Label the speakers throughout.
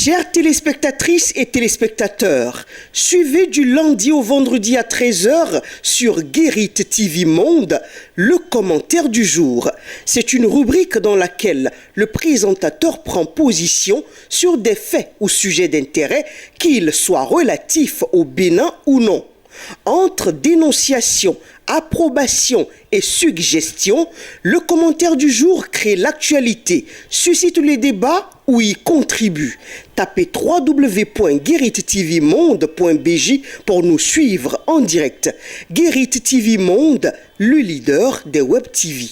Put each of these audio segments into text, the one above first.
Speaker 1: Chères téléspectatrices et téléspectateurs, suivez du lundi au vendredi à 13 h sur Guérit TV Monde le commentaire du jour. C'est une rubrique dans laquelle le présentateur prend position sur des faits ou sujets d'intérêt, qu'ils soient relatifs au Bénin ou non. Entre dénonciation, approbation et suggestion, le commentaire du jour crée l'actualité, suscite les débats ou y contribue. Tapez www.gueritvmonde.bj pour nous suivre en direct. Guérit TV Monde, le leader des web TV.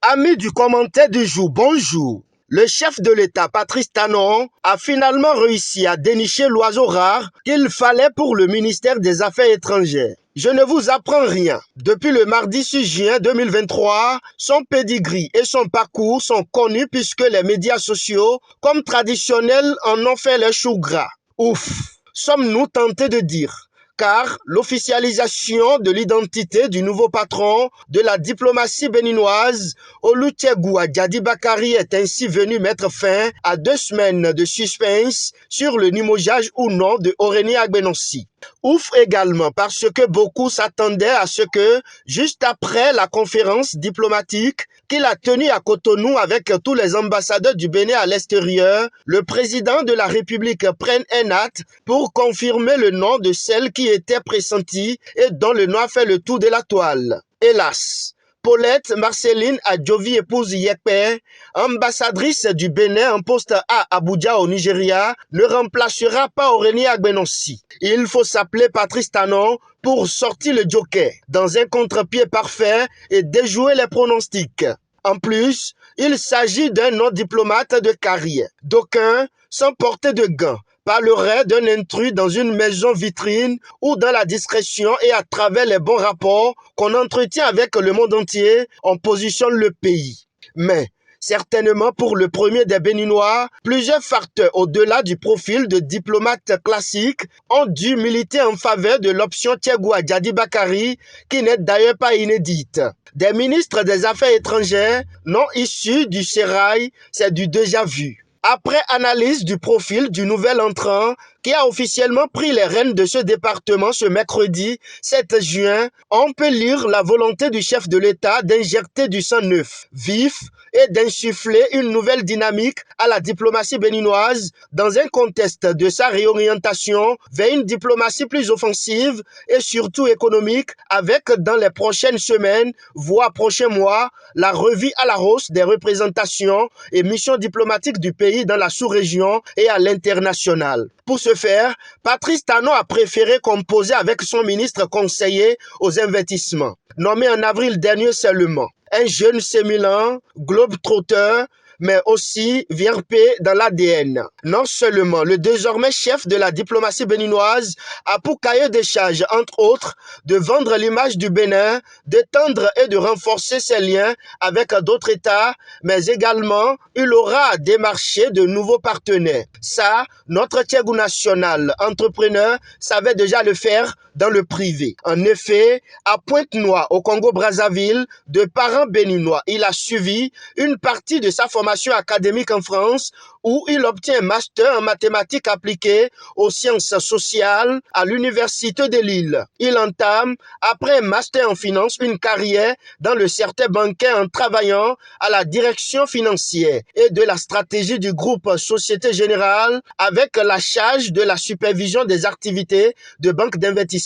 Speaker 2: Amis du commentaire du jour, bonjour. Le chef de l'État, Patrice Talon, a finalement réussi à dénicher l'oiseau rare qu'il fallait pour le ministère des Affaires étrangères. Je ne vous apprends rien. Depuis le mardi 6 juin 2023, son pedigree et son parcours sont connus puisque les médias sociaux, comme traditionnels, en ont fait le chou gras. Ouf, sommes-nous tentés de dire? Car l'officialisation de l'identité du nouveau patron de la diplomatie béninoise, Olusegun Ajadi Bakari, est ainsi venu mettre fin à 2 semaines de suspense sur le limogeage ou non de Orenie Agbenonsi. Ouf également parce que beaucoup s'attendaient à ce que, juste après la conférence diplomatique qu'il a tenue à Cotonou avec tous les ambassadeurs du Bénin à l'extérieur, le président de la République prenne un acte pour confirmer le nom de celle qui était pressentie et dont le nom a fait le tour de la toile. Hélas, Paulette Marceline Adjovi, épouse Yekpe, ambassadrice du Bénin en poste à Abuja au Nigeria, ne remplacera pas Orenie Agbenonsi. Il faut s'appeler Patrice Talon pour sortir le joker dans un contre-pied parfait et déjouer les pronostics. En plus, il s'agit d'un non-diplomate de carrière. D'aucuns, sans porter de gants, parlerait d'un intrus dans une maison vitrine ou dans la discrétion et à travers les bons rapports qu'on entretient avec le monde entier, on positionne le pays. Mais, certainement pour le premier des Béninois, plusieurs facteurs au-delà du profil de diplomate classique ont dû militer en faveur de l'option Olusegun Ajadi Bakari, qui n'est d'ailleurs pas inédite. Des ministres des Affaires étrangères non issus du sérail, c'est du déjà vu. Après analyse du profil du nouvel entrant qui a officiellement pris les rênes de ce département ce mercredi 7 juin, on peut lire la volonté du chef de l'État d'injecter du sang neuf, vif, et d'insuffler une nouvelle dynamique à la diplomatie béninoise dans un contexte de sa réorientation vers une diplomatie plus offensive et surtout économique avec dans les prochaines semaines, voire prochains mois, la revue à la hausse des représentations et missions diplomatiques du pays dans la sous-région et à l'international. Pour ce faire, Patrice Talon a préféré composer avec son ministre conseiller aux investissements, nommé en avril dernier seulement. Un jeune sémilan, globe-trotteur, mais aussi VRP dans l'ADN. Non seulement le désormais chef de la diplomatie béninoise a pour cahier de charges, entre autres, de vendre l'image du Bénin, d'étendre et de renforcer ses liens avec d'autres États, mais également, il aura à démarcher de nouveaux partenaires. Ça, notre Olusegun national entrepreneur savait déjà le faire dans le privé. En effet, à Pointe-Noire, au Congo-Brazzaville, de parents béninois, il a suivi une partie de sa formation académique en France où il obtient un master en mathématiques appliquées aux sciences sociales à l'université de Lille. Il entame, après un master en finance, une carrière dans le secteur bancaire en travaillant à la direction financière et de la stratégie du groupe Société Générale avec la charge de la supervision des activités de banque d'investissement.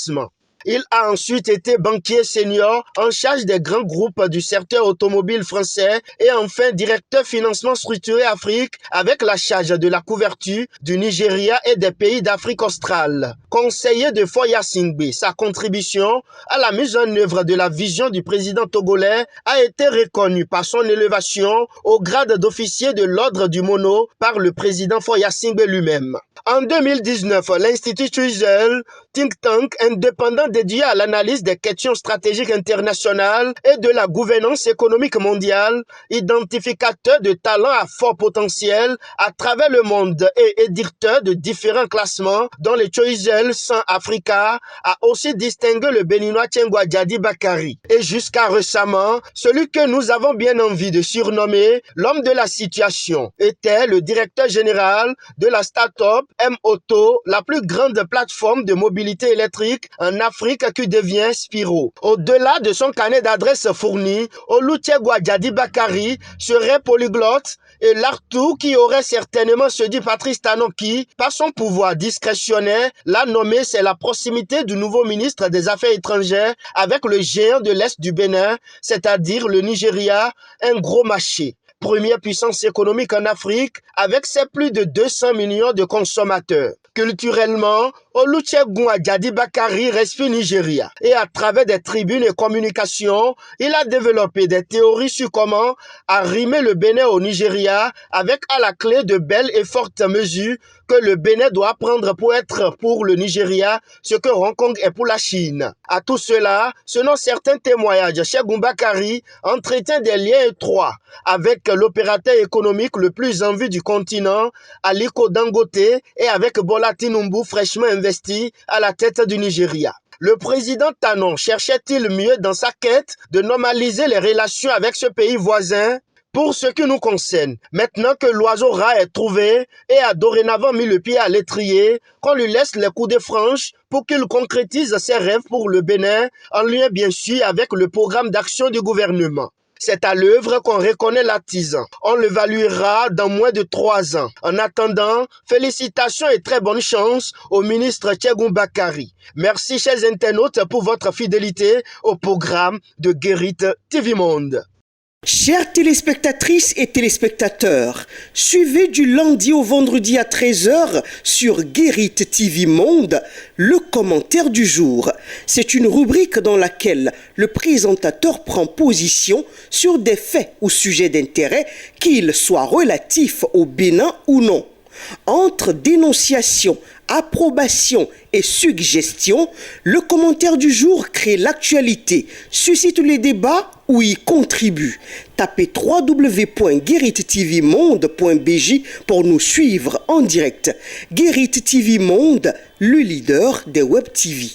Speaker 2: Il a ensuite été banquier senior en charge des grands groupes du secteur automobile français et enfin directeur financement structuré Afrique avec la charge de la couverture du Nigeria et des pays d'Afrique australe. Conseiller de Foya Singbe, sa contribution à la mise en œuvre de la vision du président togolais a été reconnue par son élévation au grade d'officier de l'ordre du Mono par le président Foya Singbe lui-même. En 2019, l'Institut Twizel think tank indépendant dédié à l'analyse des questions stratégiques internationales et de la gouvernance économique mondiale, identificateur de talents à fort potentiel à travers le monde et éditeur de différents classements dont le Choiseul 100 Africa a aussi distingué le Béninois Tiengwa Djadi Bakari. Et jusqu'à récemment, celui que nous avons bien envie de surnommer l'homme de la situation était le directeur général de la start-up M-Auto, la plus grande plateforme de mobilité électrique en Afrique qui devient Spiro. Au-delà de son carnet d'adresses fourni, Oluchegwa Djadi Bakari serait polyglotte et l'artout qui aurait certainement se dit Patrice Talon qui, par son pouvoir discrétionnaire, l'a nommé, c'est la proximité du nouveau ministre des Affaires étrangères avec le géant de l'Est du Bénin, c'est-à-dire le Nigeria, un gros marché. Première puissance économique en Afrique avec ses plus de 200 millions de consommateurs. Culturellement, Oluchegwa Djadi Bakari respire Nigeria et à travers des tribunes et communications, il a développé des théories sur comment arrimer le Bénin au Nigeria avec à la clé de belles et fortes mesures que le Bénin doit prendre pour être pour le Nigeria ce que Hong Kong est pour la Chine. À tout cela, selon certains témoignages, Chegwa Bakari entretient des liens étroits avec l'opérateur économique le plus en vue du continent, Aliko Dangote, et avec Bola Tinubu fraîchement investi à la tête du Nigeria. Le président Talon cherchait-il mieux dans sa quête de normaliser les relations avec ce pays voisin? Pour ce qui nous concerne, maintenant que l'oiseau rat est trouvé et a dorénavant mis le pied à l'étrier, qu'on lui laisse les coups de franche pour qu'il concrétise ses rêves pour le Bénin, en lien bien sûr avec le programme d'action du gouvernement. C'est à l'œuvre qu'on reconnaît l'artisan. On l'évaluera dans moins de 3 ans. En attendant, félicitations et très bonne chance au ministre Chegwa Bakari. Merci chers internautes pour votre fidélité au programme de Guérit TV Monde.
Speaker 1: Chères téléspectatrices et téléspectateurs, suivez du lundi au vendredi à 13h sur Guérit TV Monde le commentaire du jour. C'est une rubrique dans laquelle le présentateur prend position sur des faits ou sujets d'intérêt, qu'ils soient relatifs au Bénin ou non. Entre dénonciation, approbation et suggestion, le commentaire du jour crée l'actualité, suscite les débats ou y contribue. Tapez www.gueritvmonde.bj pour nous suivre en direct. Guérit TV Monde, le leader des Web TV.